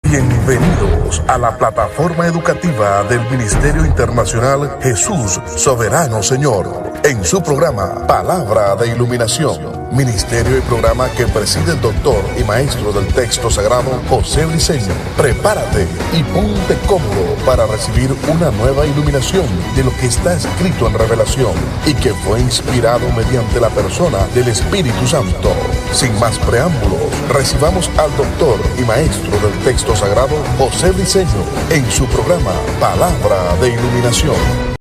Bienvenidos a la plataforma educativa del Ministerio Internacional Jesús Soberano Señor, en su programa Palabra de Iluminación, ministerio y programa que preside el doctor y maestro del texto sagrado José Briceño. Prepárate y ponte cómodo para recibir una nueva iluminación de lo que está escrito en Revelación y que fue inspirado mediante la persona del Espíritu Santo. Sin más preámbulos, recibamos al doctor y maestro del texto sagrado José Briceño en su programa Palabra de Iluminación.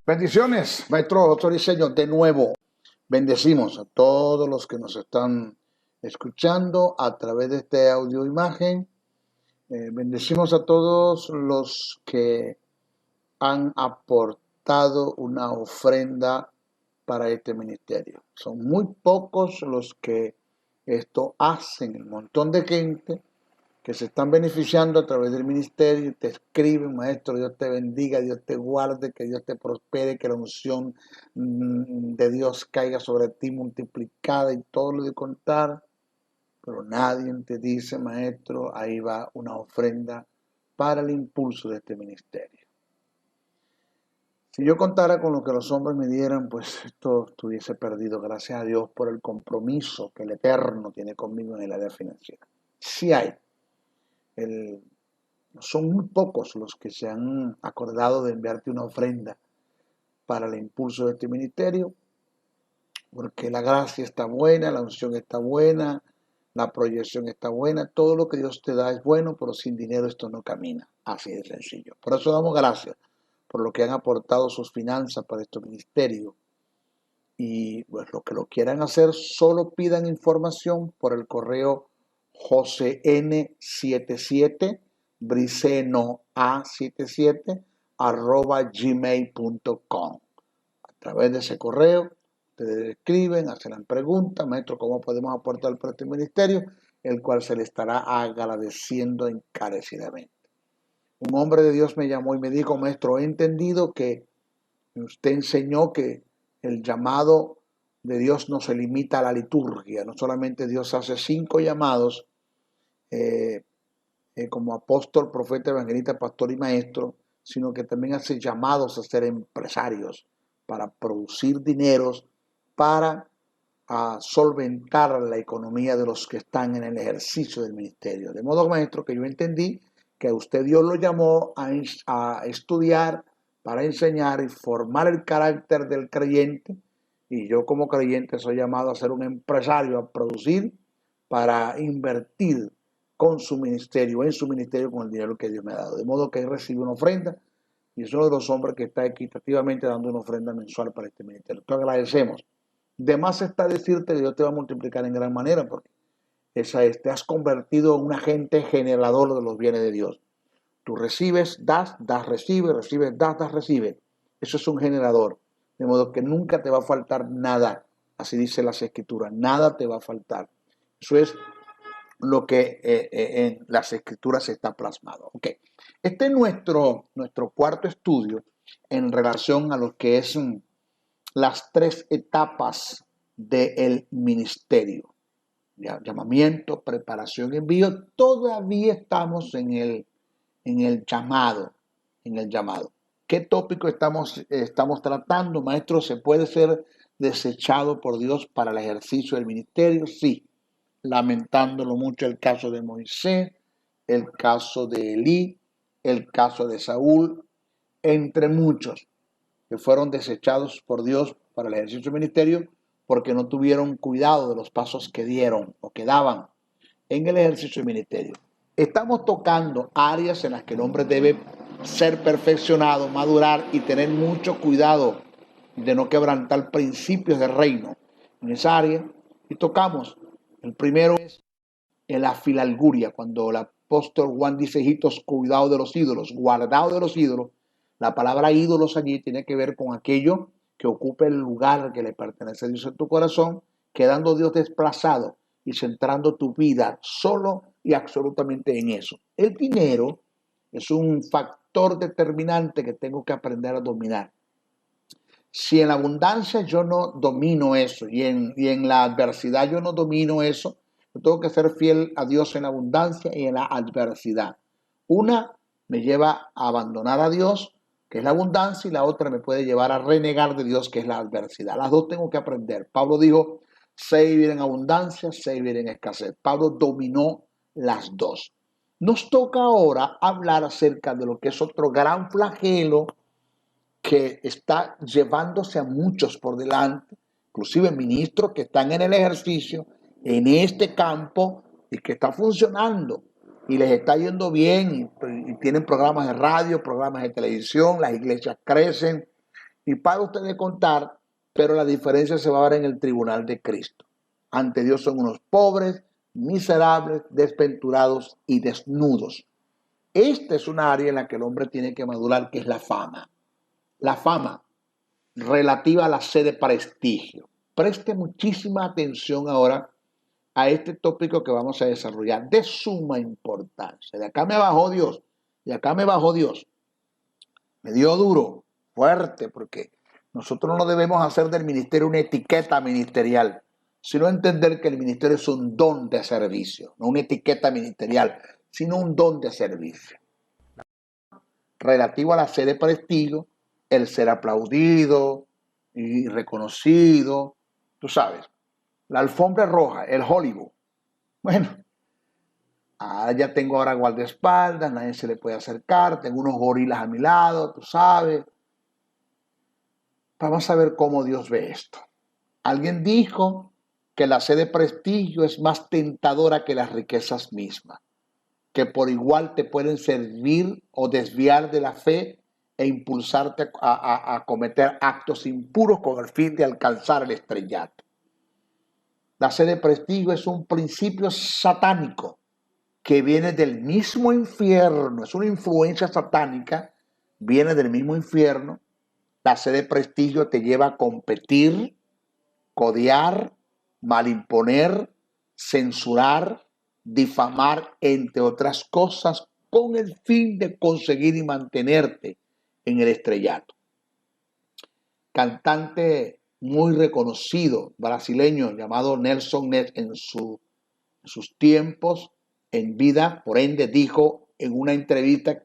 Bendiciones, maestro José Briceño, de nuevo. Bendecimos a todos los que nos están escuchando a través de este audio imagen. Bendecimos a todos los que han aportado una ofrenda para este ministerio. Son muy pocos los que esto hacen, un montón de gente que se están beneficiando a través del ministerio y te escriben: maestro, Dios te bendiga, Dios te guarde, que Dios te prospere, que la unción de Dios caiga sobre ti multiplicada y todo lo de contar. Pero nadie te dice: maestro, ahí va una ofrenda para el impulso de este ministerio. Si yo contara con lo que los hombres me dieran, pues esto estuviese perdido. Gracias a Dios por el compromiso que el Eterno tiene conmigo en el área financiera. Sí hay. Son muy pocos los que se han acordado de enviarte una ofrenda para el impulso de este ministerio, porque la gracia está buena, la unción está buena, la proyección está buena, todo lo que Dios te da es bueno, pero sin dinero esto no camina. Así de sencillo. Por eso damos gracias por lo que han aportado sus finanzas para este ministerio. Y pues los que lo quieran hacer, solo pidan información por el correo josn77 bricenoa77 @gmail.com. A través de ese correo ustedes escriben, hacen la pregunta: maestro, ¿cómo podemos aportar para este ministerio? El cual se le estará agradeciendo encarecidamente. Un hombre de Dios me llamó y me dijo: maestro, he entendido que usted enseñó que el llamado de Dios no se limita a la liturgia. No solamente Dios hace 5 llamados como apóstol, profeta, evangelista, pastor y maestro, sino que también hace llamados a ser empresarios para producir dineros para solventar la economía de los que están en el ejercicio del ministerio. De modo, maestro, que yo entendí que a usted Dios lo llamó a estudiar para enseñar y formar el carácter del creyente, y yo como creyente soy llamado a ser un empresario, a producir para invertir con su ministerio, en su ministerio, con el dinero que Dios me ha dado. De modo que él recibe una ofrenda y es uno de los hombres que está equitativamente dando una ofrenda mensual para este ministerio. Te agradecemos. De más está decirte que Dios te va a multiplicar en gran manera, porque te has convertido en un agente generador de los bienes de Dios. Tú recibes, das, recibes, recibes, das, recibes. Eso es un generador. De modo que nunca te va a faltar nada. Así dice las Escrituras. Nada te va a faltar. Eso es lo que en las Escrituras está plasmado. Okay. Este es nuestro cuarto estudio en relación a lo que es las 3 etapas del ministerio. Llamamiento, preparación, envío. Todavía estamos en el llamado. ¿Qué tópico estamos tratando, maestro? ¿Se puede ser desechado por Dios para el ejercicio del ministerio? Sí. Lamentándolo mucho el caso de Moisés, el caso de Elí, el caso de Saúl, entre muchos que fueron desechados por Dios para el ejercicio del ministerio porque no tuvieron cuidado de los pasos que dieron o que daban en el ejercicio del ministerio. Estamos tocando áreas en las que el hombre debe ser perfeccionado, madurar y tener mucho cuidado de no quebrantar principios del reino en esa área. Y tocamos, el primero es la filalguria, cuando el apóstol Juan dice: hijitos, cuidado de los ídolos, guardado de los ídolos. La palabra ídolos allí tiene que ver con aquello que ocupe el lugar que le pertenece a Dios en tu corazón, quedando Dios desplazado y centrando tu vida solo y absolutamente en eso. El dinero es un factor determinante que tengo que aprender a dominar. Si en la abundancia yo no domino eso y en la adversidad yo no domino eso, yo tengo que ser fiel a Dios en la abundancia y en la adversidad. Una me lleva a abandonar a Dios, que es la abundancia, y la otra me puede llevar a renegar de Dios, que es la adversidad. Las dos tengo que aprender. Pablo dijo, sé vivir en abundancia, sé vivir en escasez. Pablo dominó las dos. Nos toca ahora hablar acerca de lo que es otro gran flagelo que está llevándose a muchos por delante, inclusive ministros que están en el ejercicio, en este campo, y que está funcionando, y les está yendo bien, y tienen programas de radio, programas de televisión, las iglesias crecen, y para ustedes contar, pero la diferencia se va a ver en el tribunal de Cristo. Ante Dios son unos pobres, miserables, desventurados y desnudos. Esta es una área en la que el hombre tiene que madurar, que es la fama. La fama relativa a la sed de prestigio. Preste muchísima atención ahora a este tópico que vamos a desarrollar, de suma importancia. De acá me bajó Dios, de acá me bajó Dios. Me dio duro, fuerte, porque nosotros no debemos hacer del ministerio una etiqueta ministerial, sino entender que el ministerio es un don de servicio, no una etiqueta ministerial, sino un don de servicio. Relativo a la sed de prestigio, el ser aplaudido y reconocido, tú sabes, la alfombra roja, el Hollywood. Bueno, ya tengo ahora guardaespaldas, nadie se le puede acercar, tengo unos gorilas a mi lado, tú sabes. Vamos a ver cómo Dios ve esto. Alguien dijo que la sed de prestigio es más tentadora que las riquezas mismas, que por igual te pueden servir o desviar de la fe e impulsarte a cometer actos impuros con el fin de alcanzar el estrellato. La sed de prestigio es un principio satánico que viene del mismo infierno, es una influencia satánica, viene del mismo infierno. La sed de prestigio te lleva a competir, codear, malimponer, censurar, difamar, entre otras cosas, con el fin de conseguir y mantenerte en el estrellato. Cantante muy reconocido brasileño llamado Nelson Ned en sus tiempos en vida, por ende dijo en una entrevista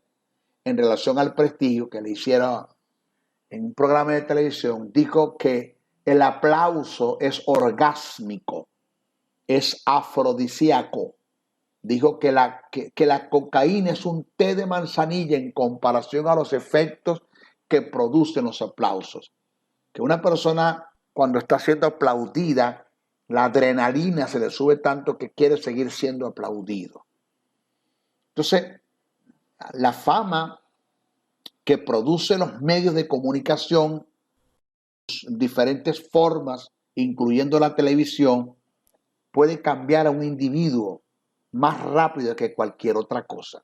en relación al prestigio que le hicieron en un programa de televisión, dijo que el aplauso es orgásmico, es afrodisíaco. Dijo que la cocaína es un té de manzanilla en comparación a los efectos que producen los aplausos. Que una persona cuando está siendo aplaudida, la adrenalina se le sube tanto que quiere seguir siendo aplaudido. Entonces, la fama que produce los medios de comunicación, diferentes formas, incluyendo la televisión, puede cambiar a un individuo más rápido que cualquier otra cosa.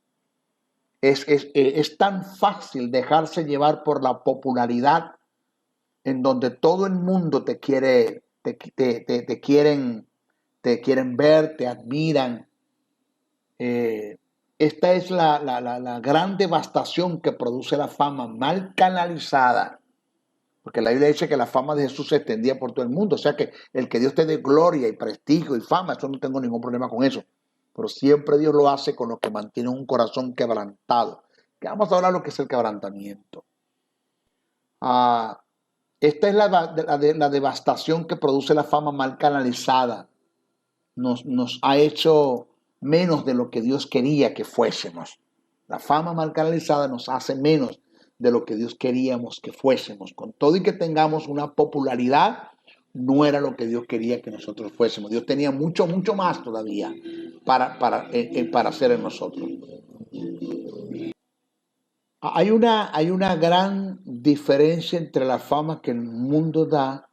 Es tan fácil dejarse llevar por la popularidad en donde todo el mundo te quieren ver, te admiran. Esta es la gran devastación que produce la fama mal canalizada. Porque la Biblia dice que la fama de Jesús se extendía por todo el mundo. O sea que el que Dios te dé gloria y prestigio y fama, eso no tengo ningún problema con eso. Pero siempre Dios lo hace con los que mantienen un corazón quebrantado. Que vamos a hablar de lo que es el quebrantamiento. Esta es la devastación que produce la fama mal canalizada. Nos ha hecho menos de lo que Dios quería que fuésemos. La fama mal canalizada nos hace menos de lo que Dios queríamos que fuésemos. Con todo y que tengamos una popularidad, no era lo que Dios quería que nosotros fuésemos. Dios tenía mucho, mucho más todavía para hacer en nosotros. Hay una gran diferencia entre la fama que el mundo da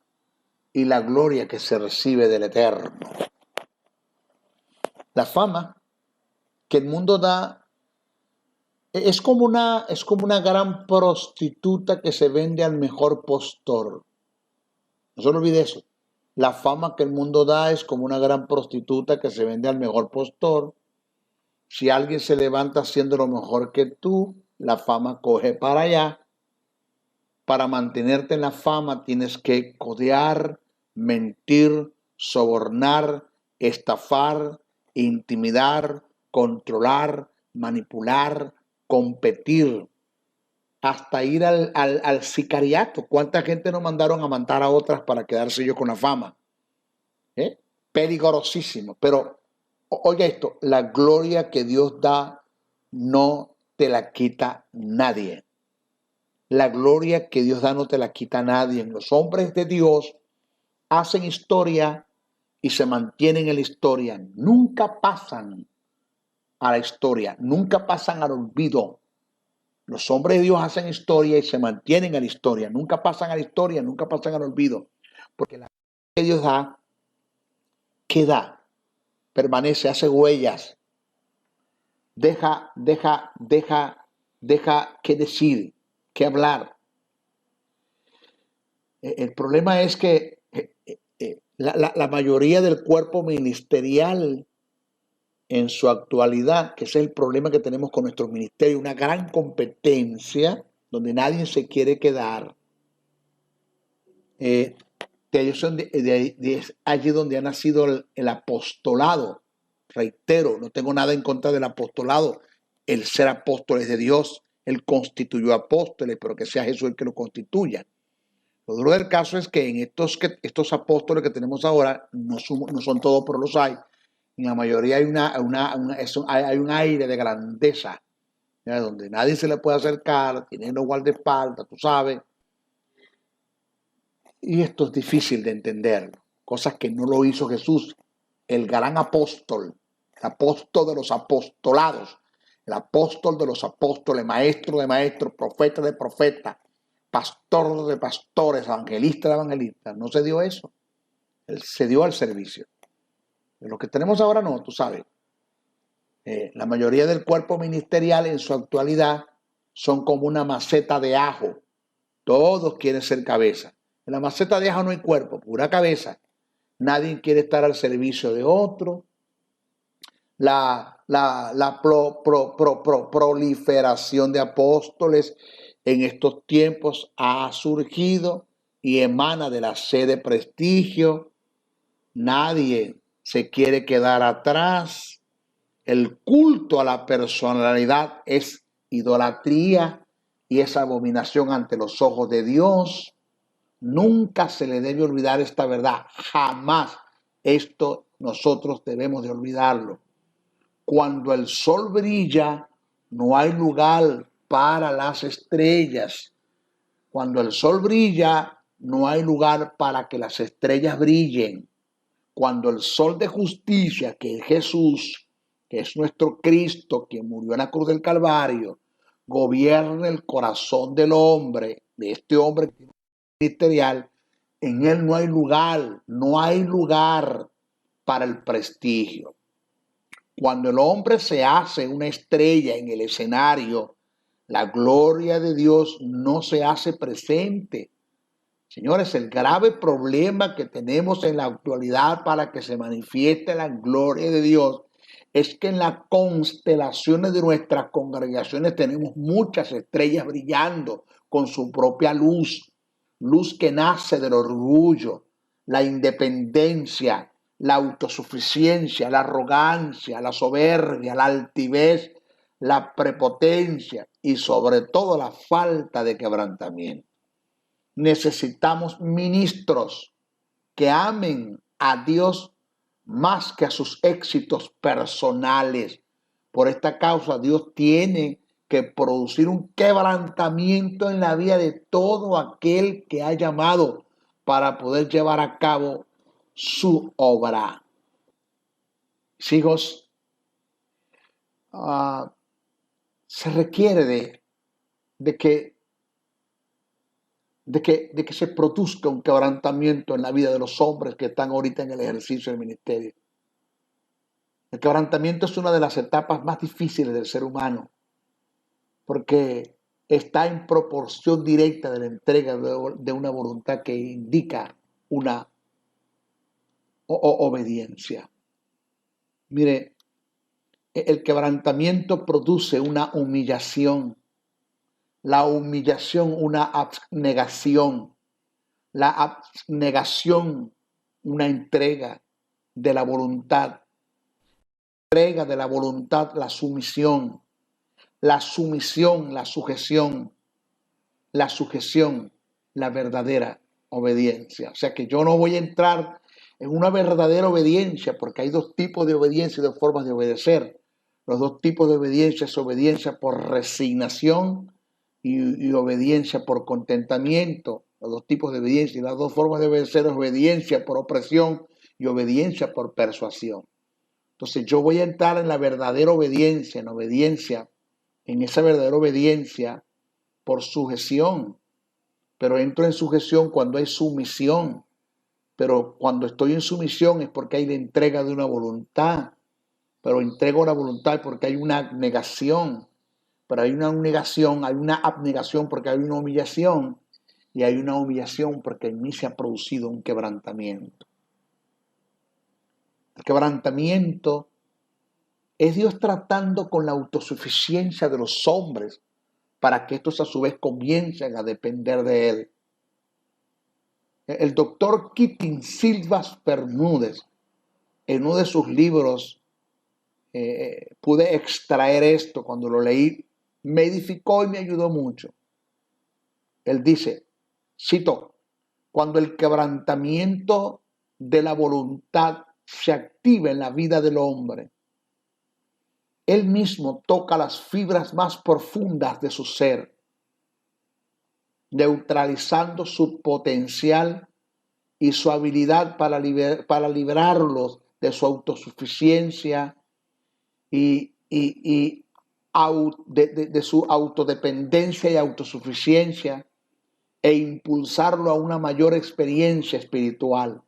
y la gloria que se recibe del Eterno. La fama que el mundo da es como una gran prostituta que se vende al mejor postor. No se olvide eso. La fama que el mundo da es como una gran prostituta que se vende al mejor postor. Si alguien se levanta haciendo lo mejor que tú, la fama coge para allá. Para mantenerte en la fama tienes que codear, mentir, sobornar, estafar, intimidar, controlar, manipular, competir, hasta ir al sicariato. ¿Cuánta gente no mandaron a matar a otras para quedarse ellos con la fama? Peligrosísimo. Pero oye esto, la gloria que Dios da no te la quita nadie. La gloria que Dios da no te la quita nadie. Los hombres de Dios hacen historia y se mantienen en la historia. Nunca pasan a la historia, nunca pasan al olvido. Los hombres de Dios hacen historia y se mantienen en la historia. Nunca pasan a la historia, nunca pasan al olvido. Porque la gloria que Dios da, queda, permanece, hace huellas. Deja que decir, que hablar. El problema es que la mayoría del cuerpo ministerial en su actualidad, que ese es el problema que tenemos con nuestros ministerios, una gran competencia donde nadie se quiere quedar. De allí donde ha nacido el apostolado. Reitero, no tengo nada en contra del apostolado. El ser apóstoles de Dios, Él constituyó apóstoles, pero que sea Jesús el que lo constituya. Lo duro del caso es que en estos apóstoles que tenemos ahora, no son todos, pero los hay. En la mayoría hay un aire de grandeza, ¿ya? Donde nadie se le puede acercar, tienen los guardaespaldas, tú sabes. Y esto es difícil de entender, cosas que no lo hizo Jesús, el gran apóstol, el apóstol de los apostolados, el apóstol de los apóstoles, maestro de maestros, profeta de profetas, pastor de pastores, evangelista de evangelistas. No se dio eso. Él se dio al servicio. Lo que tenemos ahora no, tú sabes. La mayoría del cuerpo ministerial en su actualidad son como una maceta de ajo. Todos quieren ser cabeza. En la maceta de ajo no hay cuerpo, pura cabeza. Nadie quiere estar al servicio de otro. La proliferación de apóstoles en estos tiempos ha surgido y emana de la sed de prestigio. Nadie se quiere quedar atrás. El culto a la personalidad es idolatría y es abominación ante los ojos de Dios. Nunca se le debe olvidar esta verdad. Jamás. Esto nosotros debemos de olvidarlo. Cuando el sol brilla, no hay lugar para las estrellas. Cuando el sol brilla, no hay lugar para que las estrellas brillen. Cuando el sol de justicia, que es Jesús, que es nuestro Cristo, que murió en la cruz del Calvario, gobierna el corazón del hombre, de este hombre ministerial, en él no hay lugar para el prestigio. Cuando el hombre se hace una estrella en el escenario, la gloria de Dios no se hace presente. Señores, el grave problema que tenemos en la actualidad para que se manifieste la gloria de Dios es que en las constelaciones de nuestras congregaciones tenemos muchas estrellas brillando con su propia luz, luz que nace del orgullo, la independencia, la autosuficiencia, la arrogancia, la soberbia, la altivez, la prepotencia y sobre todo la falta de quebrantamiento. Necesitamos ministros que amen a Dios más que a sus éxitos personales. Por esta causa, Dios tiene que producir un quebrantamiento en la vida de todo aquel que ha llamado para poder llevar a cabo su obra. Hijos, se requiere de que se produzca un quebrantamiento en la vida de los hombres que están ahorita en el ejercicio del ministerio. El quebrantamiento es una de las etapas más difíciles del ser humano, porque está en proporción directa de la entrega de una voluntad que indica una obediencia. Mire, el quebrantamiento produce una humillación. La humillación, una abnegación. La abnegación, una entrega de la voluntad. Entrega de la voluntad, la sumisión. la sumisión, la sujeción, la verdadera obediencia. O sea que yo no voy a entrar en una verdadera obediencia, porque hay dos tipos de obediencia y dos formas de obedecer. Los dos tipos de obediencia es obediencia por resignación y obediencia por contentamiento. Los dos tipos de obediencia y las dos formas de obedecer es obediencia por opresión y obediencia por persuasión. Entonces yo voy a entrar en la verdadera obediencia, en esa verdadera obediencia por sujeción, pero entro en sujeción cuando hay sumisión. Pero cuando estoy en sumisión es porque hay la entrega de una voluntad. Pero entrego la voluntad porque hay una abnegación. Pero hay una negación, hay una abnegación porque hay una humillación. Y hay una humillación porque en mí se ha producido un quebrantamiento. El quebrantamiento es Dios tratando con la autosuficiencia de los hombres para que estos a su vez comiencen a depender de Él. El doctor Keating Silvas Bermúdez, en uno de sus libros, pude extraer esto cuando lo leí, me edificó y me ayudó mucho. Él dice, cito, cuando el quebrantamiento de la voluntad se activa en la vida del hombre, él mismo toca las fibras más profundas de su ser, neutralizando su potencial y su habilidad para liberarlos de su autosuficiencia y de su autodependencia y autosuficiencia e impulsarlo a una mayor experiencia espiritual.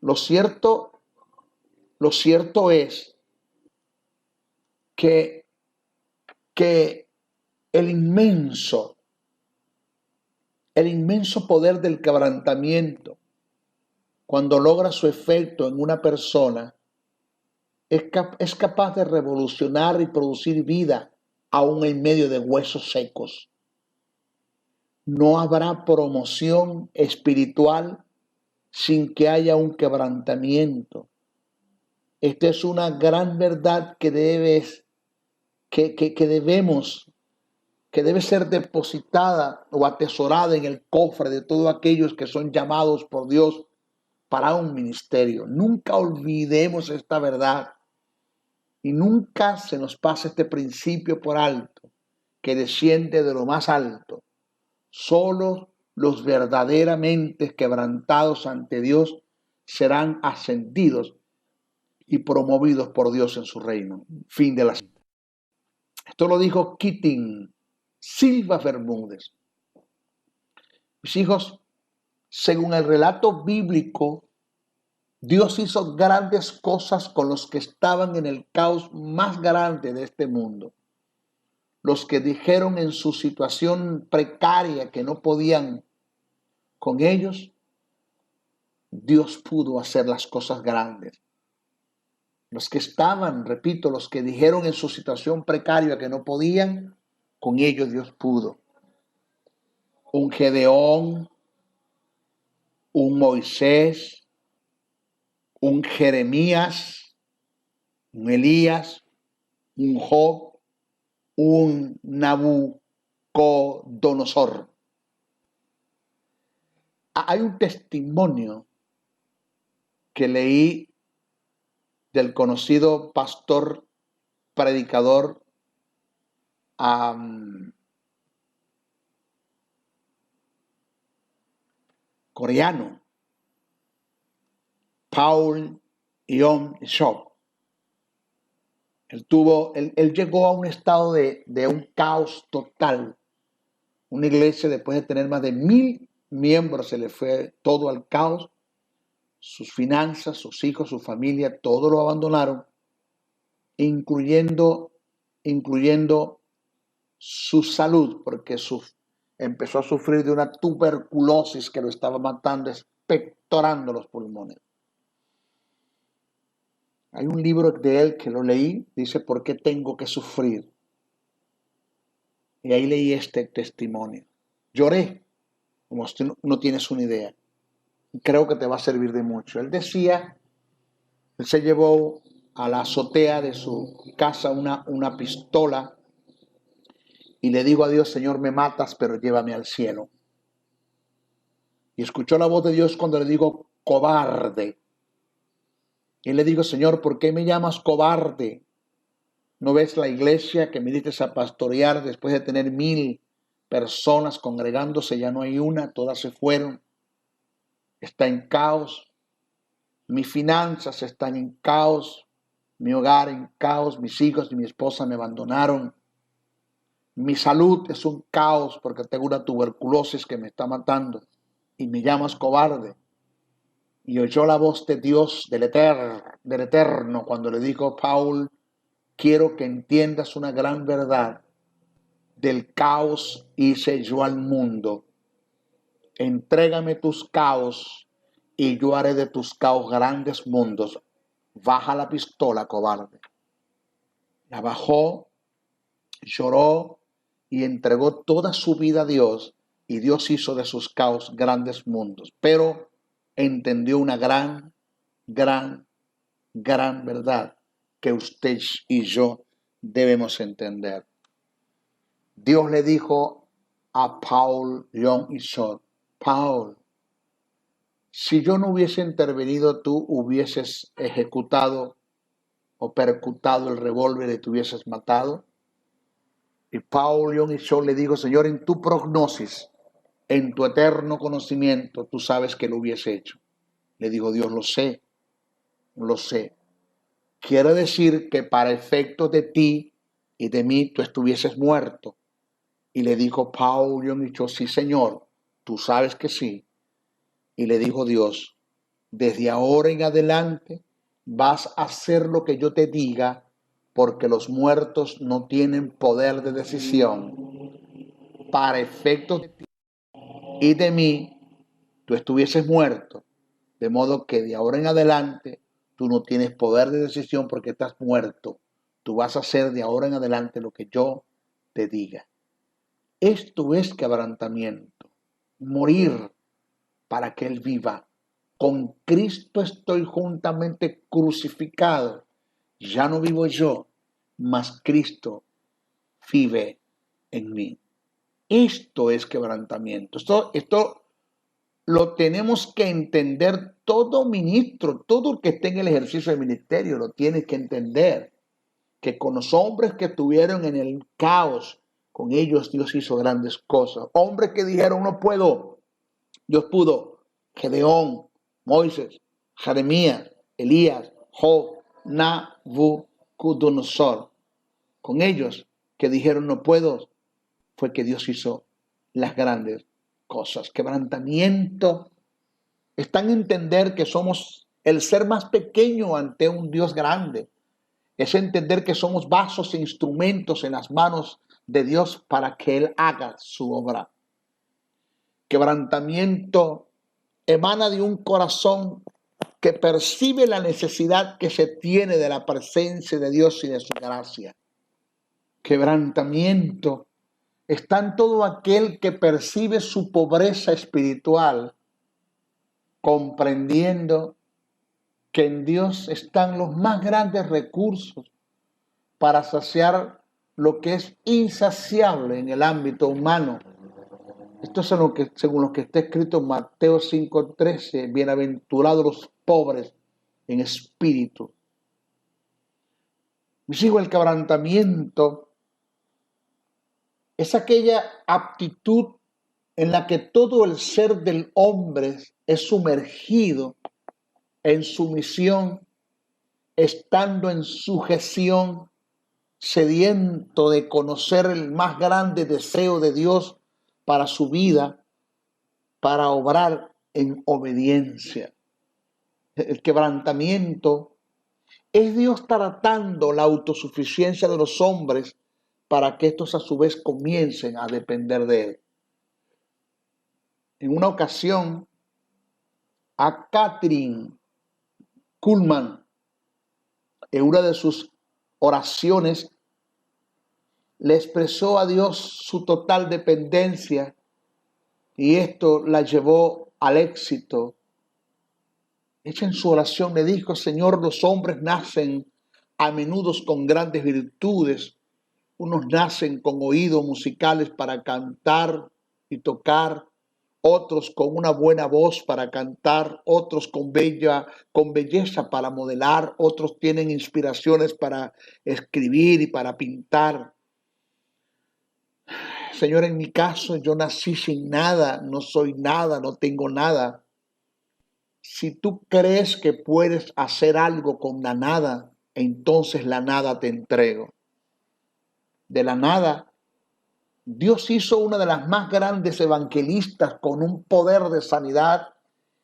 Lo cierto es que el inmenso poder del quebrantamiento, cuando logra su efecto en una persona, es capaz de revolucionar y producir vida aún en medio de huesos secos. No habrá promoción espiritual sin que haya un quebrantamiento. Esta es una gran verdad que debe ser depositada o atesorada en el cofre de todos aquellos que son llamados por Dios para un ministerio. Nunca olvidemos esta verdad y nunca se nos pase este principio por alto que desciende de lo más alto. Solo los verdaderamente quebrantados ante Dios serán ascendidos y promovidos por Dios en su reino. Fin de la cita. Esto lo dijo Keating Silvas Bermúdez. Mis hijos, según el relato bíblico, Dios hizo grandes cosas con los que estaban en el caos más grande de este mundo. Los que dijeron en su situación precaria que no podían con ellos, Dios pudo hacer las cosas grandes. Los que estaban, repito, los que dijeron en su situación precaria que no podían, con ellos Dios pudo. Un Gedeón, un Moisés, un Jeremías, un Elías, un Job, un Nabucodonosor. Hay un testimonio que leí del conocido pastor, predicador, coreano, Paul Yong-sop. Él llegó a un estado de un caos total. Una iglesia, después de tener más de 1,000 miembros, se le fue todo al caos. Sus finanzas, sus hijos, su familia, todo lo abandonaron, incluyendo su salud, porque empezó a sufrir de una tuberculosis que lo estaba matando, expectorando los pulmones. Hay un libro de él que lo leí, dice, ¿por qué tengo que sufrir? Y ahí leí este testimonio. Lloré, como usted no tienes una idea. Creo que te va a servir de mucho. Él decía, él se llevó a la azotea de su casa una pistola y le digo a Dios, Señor, me matas, pero llévame al cielo. Y escuchó la voz de Dios cuando le digo, cobarde. Y le digo, Señor, ¿por qué me llamas cobarde? ¿No ves la iglesia que me diste a pastorear después de tener 1000 personas congregándose? Ya no hay una, todas se fueron. Está en caos. Mis finanzas están en caos. Mi hogar en caos. Mis hijos y mi esposa me abandonaron. Mi salud es un caos porque tengo una tuberculosis que me está matando. Y me llamas cobarde. Y oyó la voz de Dios, del Eterno, cuando le dijo, Paul, quiero que entiendas una gran verdad. Del caos hice yo al mundo. Entrégame tus caos y yo haré de tus caos grandes mundos. Baja la pistola, cobarde. La bajó, lloró y entregó toda su vida a Dios, y Dios hizo de sus caos grandes mundos. Pero entendió una gran verdad que usted y yo debemos entender. Dios le dijo a Paul Young-Ishot, Paul, si yo no hubiese intervenido, tú hubieses ejecutado o percutado el revólver y te hubieses matado. Y Paul Young-Ishot le dijo, Señor, en tu prognosis, en tu eterno conocimiento, tú sabes que lo hubiese hecho. Le dijo Dios, lo sé. Quiere decir que para efectos de ti y de mí, tú estuvieses muerto. Y le dijo Paul Young-Ishot, sí, Señor, tú sabes que sí. Y le dijo Dios, desde ahora en adelante vas a hacer lo que yo te diga, porque los muertos no tienen poder de decisión. Para efectos de ti y de mí, tú estuvieses muerto. De modo que de ahora en adelante tú no tienes poder de decisión porque estás muerto. Tú vas a hacer de ahora en adelante lo que yo te diga. Esto es quebrantamiento. Morir para que Él viva. Con Cristo estoy juntamente crucificado. Ya no vivo yo, mas Cristo vive en mí. Esto es quebrantamiento. Esto lo tenemos que entender todo ministro, todo el que esté en el ejercicio del ministerio lo tiene que entender. Que con los hombres que estuvieron en el caos, con ellos Dios hizo grandes cosas. Hombres que dijeron no puedo, Dios pudo. Gedeón, Moisés, Jeremías, Elías, Job, Nabucodonosor. Con ellos que dijeron no puedo, fue que Dios hizo las grandes cosas. Quebrantamiento está en entender que somos el ser más pequeño ante un Dios grande. Es entender que somos vasos e instrumentos en las manos de Dios para que Él haga su obra. Quebrantamiento emana de un corazón que percibe la necesidad que se tiene de la presencia de Dios y de su gracia. Quebrantamiento está en todo aquel que percibe su pobreza espiritual, comprendiendo que en Dios están los más grandes recursos para saciar lo que es insaciable en el ámbito humano. Esto es según lo que está escrito en Mateo 5:13, bienaventurados los pobres en espíritu. Mis hijos, el quebrantamiento es aquella aptitud en la que todo el ser del hombre es sumergido en sumisión, estando en sujeción, sediento de conocer el más grande deseo de Dios para su vida, para obrar en obediencia. El quebrantamiento es Dios tratando la autosuficiencia de los hombres para que estos a su vez comiencen a depender de Él. En una ocasión, a Kathryn Kuhlman, en una de sus oraciones, le expresó a Dios su total dependencia y esto la llevó al éxito. Ella en su oración le dijo, Señor, los hombres nacen a menudo con grandes virtudes, unos nacen con oídos musicales para cantar y tocar, otros con una buena voz para cantar, otros con belleza para modelar, otros tienen inspiraciones para escribir y para pintar. Señor, en mi caso yo nací sin nada, no soy nada, no tengo nada. Si tú crees que puedes hacer algo con la nada, entonces la nada te entrego. De la nada, Dios hizo una de las más grandes evangelistas con un poder de sanidad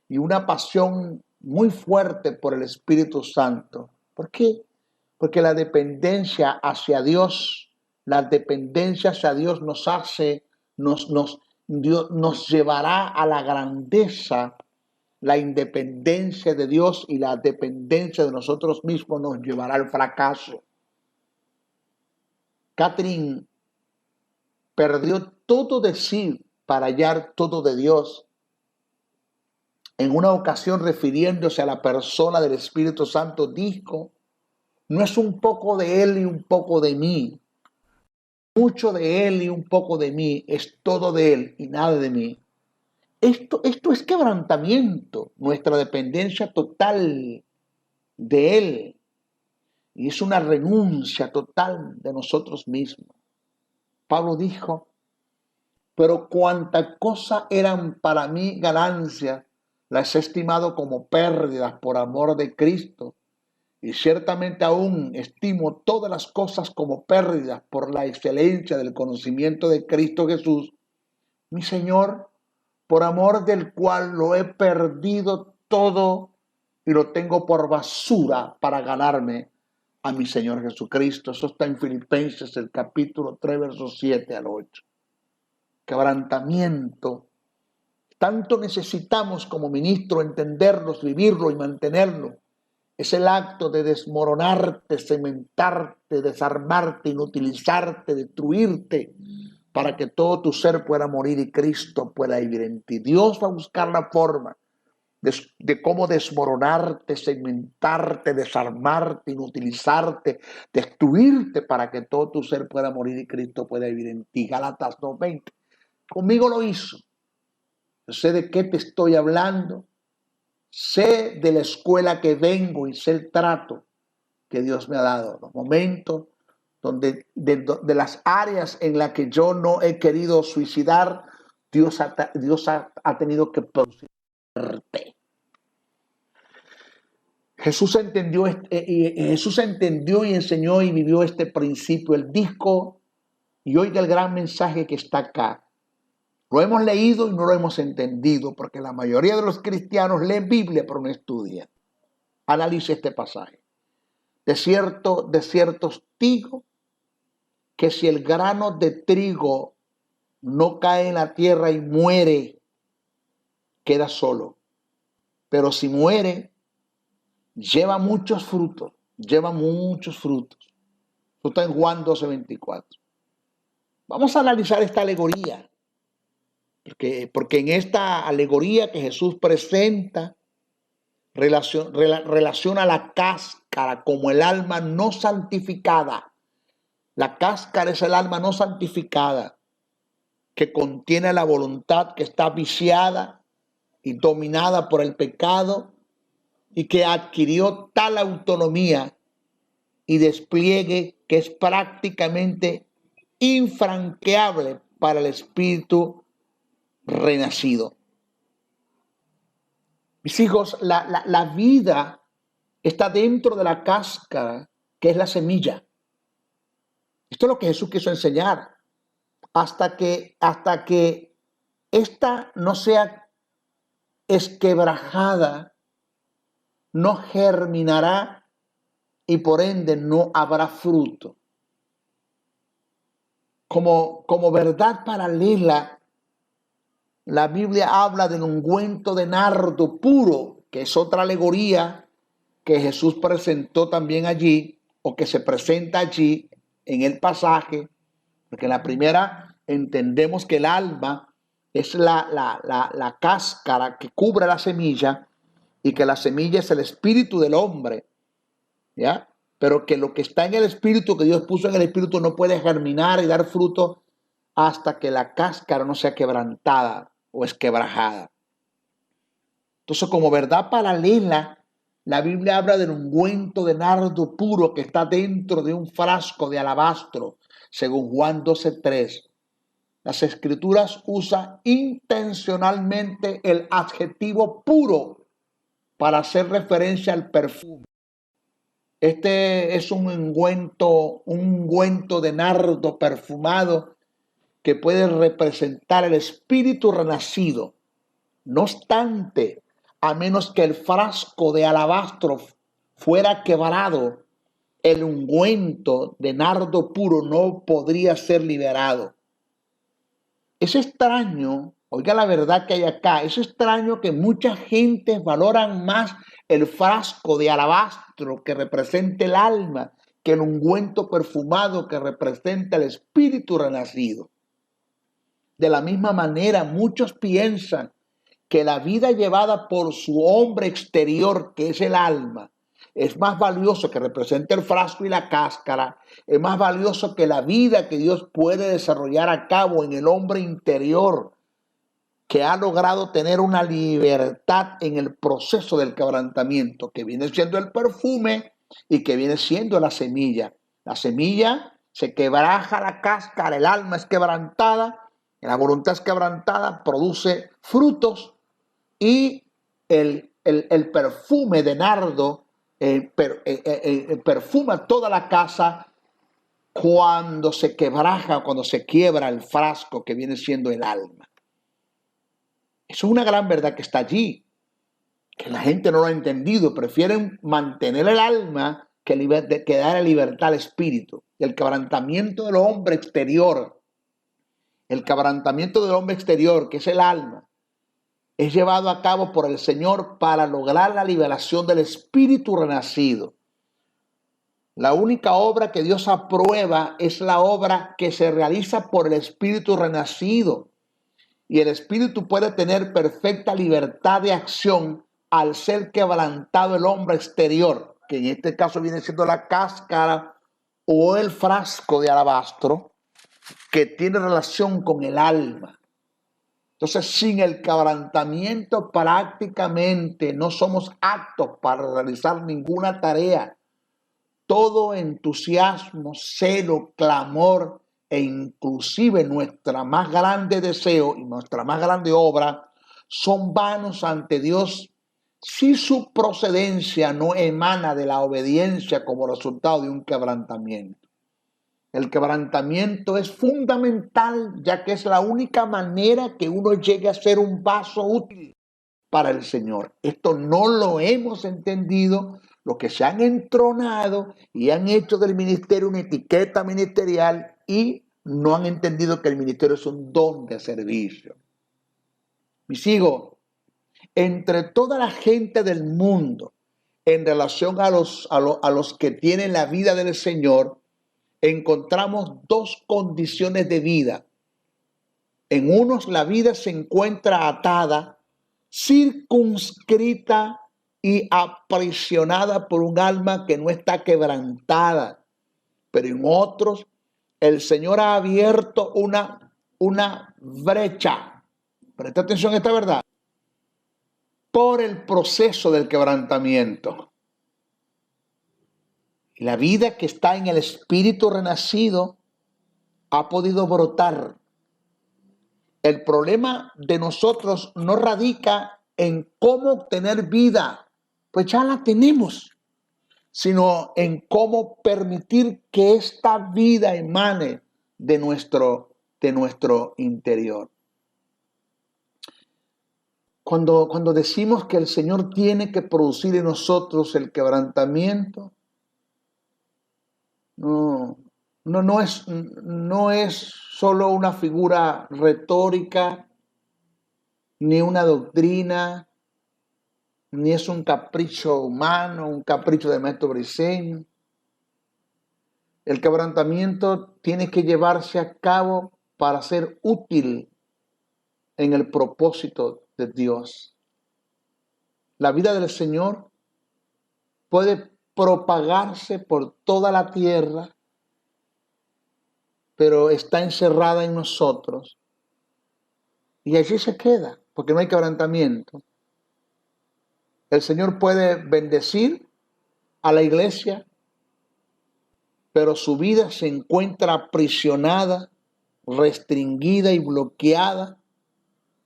y una pasión muy fuerte por el Espíritu Santo. ¿Por qué? Porque la dependencia hacia Dios nos llevará a la grandeza. La independencia de Dios y la dependencia de nosotros mismos nos llevará al fracaso. Catherine perdió todo de sí para hallar todo de Dios. En una ocasión, refiriéndose a la persona del Espíritu Santo, dijo: no es un poco de Él y un poco de mí, mucho de Él y un poco de mí, es todo de Él y nada de mí. Esto es quebrantamiento, nuestra dependencia total de Él. Y es una renuncia total de nosotros mismos. Pablo dijo: pero cuantas cosas eran para mí ganancia, las he estimado como pérdidas por amor de Cristo. Y ciertamente aún estimo todas las cosas como pérdidas por la excelencia del conocimiento de Cristo Jesús, mi Señor, por amor del cual lo he perdido todo y lo tengo por basura para ganarme a mi Señor Jesucristo. Eso está en Filipenses, el capítulo 3, versos 7 al 8. Quebrantamiento. Tanto necesitamos como ministro entenderlos, vivirlo y mantenerlo. Es el acto de desmoronarte, cementarte, desarmarte, inutilizarte, destruirte, para que todo tu ser pueda morir y Cristo pueda vivir en ti. Dios va a buscar la forma de cómo desmoronarte, segmentarte, desarmarte, inutilizarte, destruirte para que todo tu ser pueda morir y Cristo pueda vivir en ti. Gálatas 2:20. Conmigo lo hizo. Yo sé de qué te estoy hablando. Sé de la escuela que vengo y sé el trato que Dios me ha dado. Los momentos donde de las áreas en las que yo no he querido suicidar, Dios ha tenido que producir. Jesús entendió y enseñó y vivió este principio. Él dijo, y oiga el gran mensaje que está acá. Lo hemos leído y no lo hemos entendido, porque la mayoría de los cristianos leen Biblia pero no estudian. Analice este pasaje. De cierto os digo que si el grano de trigo no cae en la tierra y muere, queda solo. Pero si muere, lleva muchos frutos. Esto está en Juan 12:24. Vamos a analizar esta alegoría. Porque en esta alegoría que Jesús presenta, relaciona la cáscara como el alma no santificada. La cáscara es el alma no santificada, que contiene la voluntad que está viciada y dominada por el pecado y que adquirió tal autonomía y despliegue que es prácticamente infranqueable para el espíritu renacido. Mis hijos, la vida está dentro de la cáscara, que es la semilla. Esto es lo que Jesús quiso enseñar. Hasta que esta no sea esquebrajada, no germinará y por ende no habrá fruto. Como verdad paralela, la Biblia habla del ungüento de nardo puro, que es otra alegoría que Jesús presentó también allí, o que se presenta allí en el pasaje, porque en la primera entendemos que el alma es la cáscara que cubre la semilla y que la semilla es el espíritu del hombre, ¿ya? pero que lo que está en el espíritu, que Dios puso en el espíritu, no puede germinar y dar fruto hasta que la cáscara no sea quebrantada o esquebrajada. Entonces, como verdad paralela, la Biblia habla del ungüento de nardo puro que está dentro de un frasco de alabastro, según Juan 12:3. Las Escrituras usan intencionalmente el adjetivo puro para hacer referencia al perfume. Este es un ungüento de nardo perfumado que puede representar el espíritu renacido. No obstante, a menos que el frasco de alabastro fuera quebrado, el ungüento de nardo puro no podría ser liberado. Es extraño, oiga la verdad que hay acá, es extraño que mucha gente valoran más el frasco de alabastro que representa el alma que el ungüento perfumado que representa el espíritu renacido. De la misma manera, muchos piensan que la vida llevada por su hombre exterior, que es el alma, es más valioso, que representa el frasco y la cáscara, es más valioso que la vida que Dios puede desarrollar a cabo en el hombre interior, que ha logrado tener una libertad en el proceso del quebrantamiento, que viene siendo el perfume y que viene siendo la semilla. La semilla se quebraja la cáscara, el alma es quebrantada, la voluntad es quebrantada, produce frutos y el perfume de nardo perfuma toda la casa cuando se quebraja, cuando se quiebra el frasco que viene siendo el alma. Eso es una gran verdad que está allí, que la gente no lo ha entendido. Prefieren mantener el alma que darle libertad al espíritu. El quebrantamiento del hombre exterior, el quebrantamiento del hombre exterior, que es el alma, es llevado a cabo por el Señor para lograr la liberación del espíritu renacido. La única obra que Dios aprueba es la obra que se realiza por el espíritu renacido. Y el espíritu puede tener perfecta libertad de acción al ser quebrantado el hombre exterior, que en este caso viene siendo la cáscara o el frasco de alabastro, que tiene relación con el alma. Entonces, sin el quebrantamiento prácticamente no somos aptos para realizar ninguna tarea. Todo entusiasmo, celo, clamor e inclusive nuestra más grande deseo y nuestra más grande obra son vanos ante Dios si su procedencia no emana de la obediencia como resultado de un quebrantamiento. El quebrantamiento es fundamental, ya que es la única manera que uno llegue a ser un vaso útil para el Señor. Esto no lo hemos entendido los que se han entronado y han hecho del ministerio una etiqueta ministerial y no han entendido que el ministerio es un don de servicio. Mis hijos, entre toda la gente del mundo, en relación a los que tienen la vida del Señor, encontramos dos condiciones de vida. En unos la vida se encuentra atada, circunscrita y aprisionada por un alma que no está quebrantada. Pero en otros el Señor ha abierto una brecha. Presta atención a esta verdad. Por el proceso del quebrantamiento. La vida que está en el espíritu renacido ha podido brotar. El problema de nosotros no radica en cómo obtener vida, pues ya la tenemos, sino en cómo permitir que esta vida emane de nuestro interior. Cuando decimos que el Señor tiene que producir en nosotros el quebrantamiento, no es solo una figura retórica, ni una doctrina, ni es un capricho humano, un capricho de Maestro Briceño. El quebrantamiento tiene que llevarse a cabo para ser útil en el propósito de Dios. La vida del Señor puede propagarse por toda la tierra, pero está encerrada en nosotros. Y allí se queda, porque no hay quebrantamiento. El Señor puede bendecir a la iglesia, pero su vida se encuentra aprisionada, restringida y bloqueada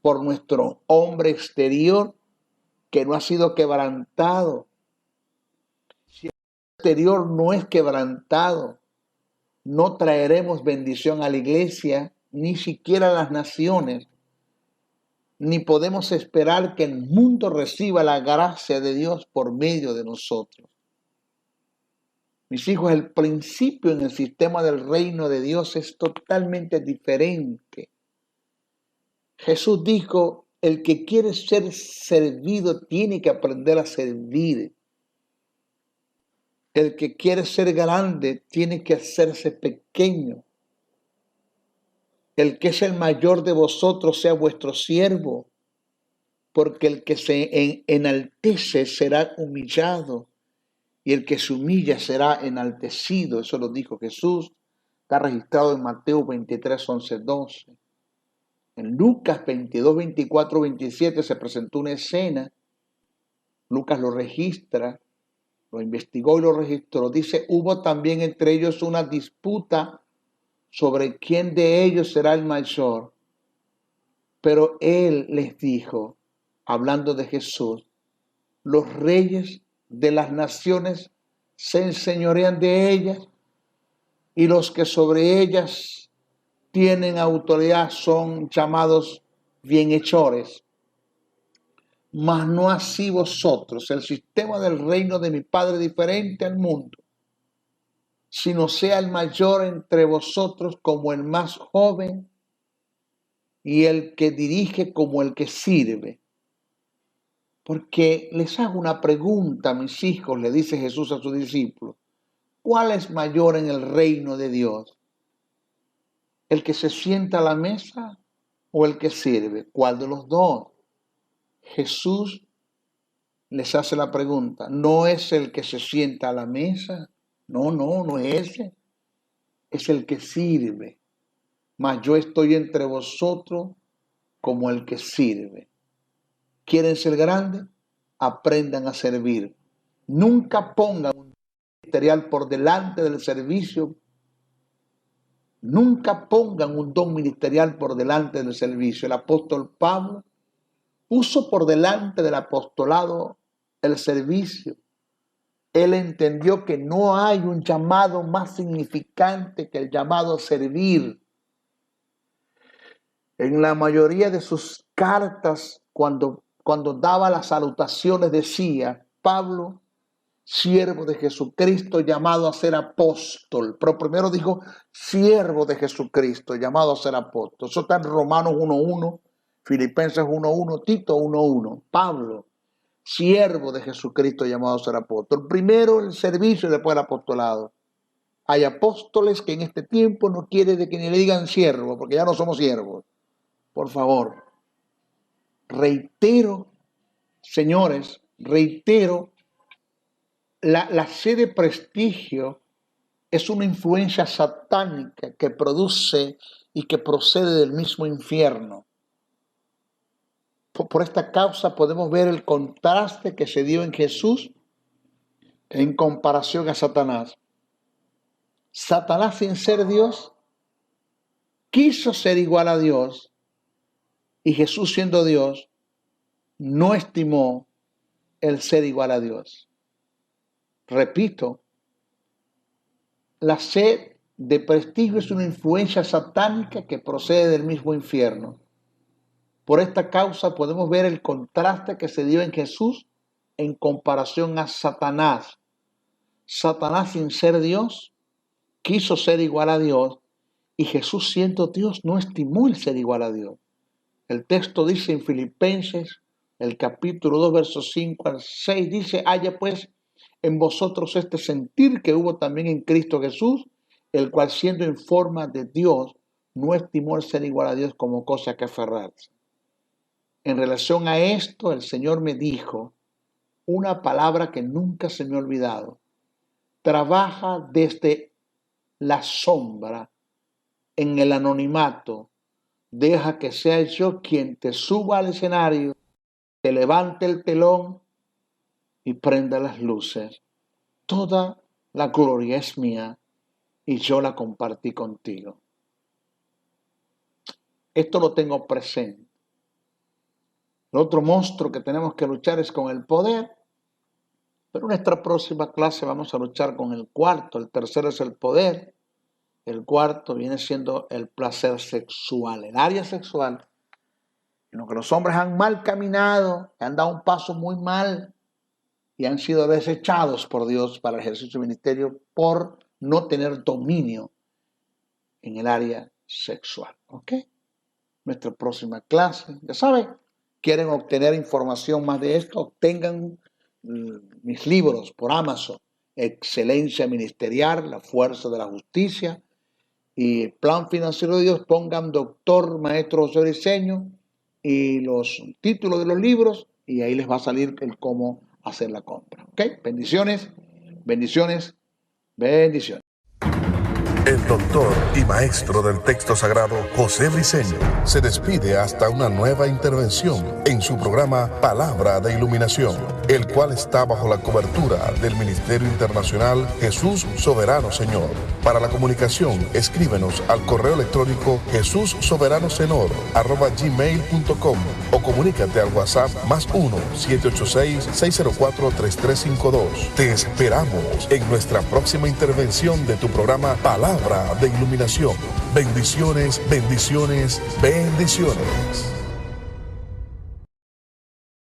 por nuestro hombre exterior que no ha sido quebrantado. Si el exterior no es quebrantado, no traeremos bendición a la iglesia, ni siquiera a las naciones, ni podemos esperar que el mundo reciba la gracia de Dios por medio de nosotros. Mis hijos, el principio en el sistema del reino de Dios es totalmente diferente. Jesús dijo, el que quiere ser servido tiene que aprender a servir. El que quiere ser grande tiene que hacerse pequeño. El que es el mayor de vosotros sea vuestro siervo, porque el que se enaltece será humillado y el que se humilla será enaltecido. Eso lo dijo Jesús. Está registrado en Mateo 23, 11, 12. En Lucas 22, 24, 27 se presentó una escena. Lucas lo registra, lo investigó y lo registró. Dice, hubo también entre ellos una disputa sobre quién de ellos será el mayor. Pero él les dijo, hablando de Jesús, los reyes de las naciones se enseñorean de ellas y los que sobre ellas tienen autoridad son llamados bienhechores. Mas no así vosotros. El sistema del reino de mi Padre es diferente al mundo. Sino sea el mayor entre vosotros como el más joven y el que dirige como el que sirve. Porque les hago una pregunta, mis hijos, le dice Jesús a sus discípulos. ¿Cuál es mayor en el reino de Dios? ¿El que se sienta a la mesa o el que sirve? ¿Cuál de los dos? Jesús les hace la pregunta. ¿No es el que se sienta a la mesa? No es ese. Es el que sirve. Mas yo estoy entre vosotros como el que sirve. ¿Quieren ser grandes? Aprendan a servir. Nunca pongan un ministerial por delante del servicio. Nunca pongan un don ministerial por delante del servicio. El apóstol Pablo puso por delante del apostolado el servicio. Él entendió que no hay un llamado más significante que el llamado a servir. En la mayoría de sus cartas, cuando daba las salutaciones, decía, Pablo, siervo de Jesucristo, llamado a ser apóstol. Pero primero dijo, siervo de Jesucristo, llamado a ser apóstol. Eso está en Romanos 1:1, Filipenses 1:1, Tito 1:1. Pablo, siervo de Jesucristo, llamado a ser apóstol. Primero el servicio y después el apostolado. Hay apóstoles que en este tiempo no quieren de que ni le digan siervo, porque ya no somos siervos. Por favor, reitero, señores, la sed de prestigio es una influencia satánica que produce y que procede del mismo infierno. Por esta causa podemos ver el contraste que se dio en Jesús en comparación a Satanás. Satanás, sin ser Dios, quiso ser igual a Dios, y Jesús, siendo Dios, no estimó el ser igual a Dios. Repito, la sed de prestigio es una influencia satánica que procede del mismo infierno. Por esta causa podemos ver el contraste que se dio en Jesús en comparación a Satanás. Satanás, sin ser Dios, quiso ser igual a Dios, y Jesús, siendo Dios, no estimó el ser igual a Dios. El texto dice en Filipenses, el capítulo 2, versos 5 al 6, dice, haya pues en vosotros este sentir que hubo también en Cristo Jesús, el cual siendo en forma de Dios, no estimó el ser igual a Dios como cosa que aferrarse. En relación a esto, el Señor me dijo una palabra que nunca se me ha olvidado. trabaja desde la sombra, en el anonimato. Deja que sea yo quien te suba al escenario, te levante el telón y prenda las luces. Toda la gloria es mía y yo la compartí contigo. Esto lo tengo presente. El otro monstruo que tenemos que luchar es con el poder. Pero en nuestra próxima clase vamos a luchar con el cuarto. El tercero es el poder. El cuarto viene siendo el placer sexual, el área sexual, en lo que los hombres han mal caminado, han dado un paso muy mal y han sido desechados por Dios para el ejercicio del ministerio por no tener dominio en el área sexual. ¿Ok? Nuestra próxima clase, ya saben, quieren obtener información más de esto, obtengan mis libros por Amazon: Excelencia Ministerial, La Fuerza de la Justicia y Plan Financiero de Dios. Pongan Doctor Maestro José Briceño y los títulos de los libros y ahí les va a salir el cómo hacer la compra. ¿Ok? Bendiciones, bendiciones, bendiciones. El doctor y maestro del texto sagrado José Briceño se despide hasta una nueva intervención en su programa Palabra de Iluminación, el cual está bajo la cobertura del Ministerio Internacional Jesús Soberano Señor. Para la comunicación, escríbenos al correo electrónico jesussoberanosenor@gmail.com o comunícate al WhatsApp +1 786-604-3352. Te esperamos en nuestra próxima intervención de tu programa Palabra de Iluminación. Bendiciones, bendiciones, bendiciones.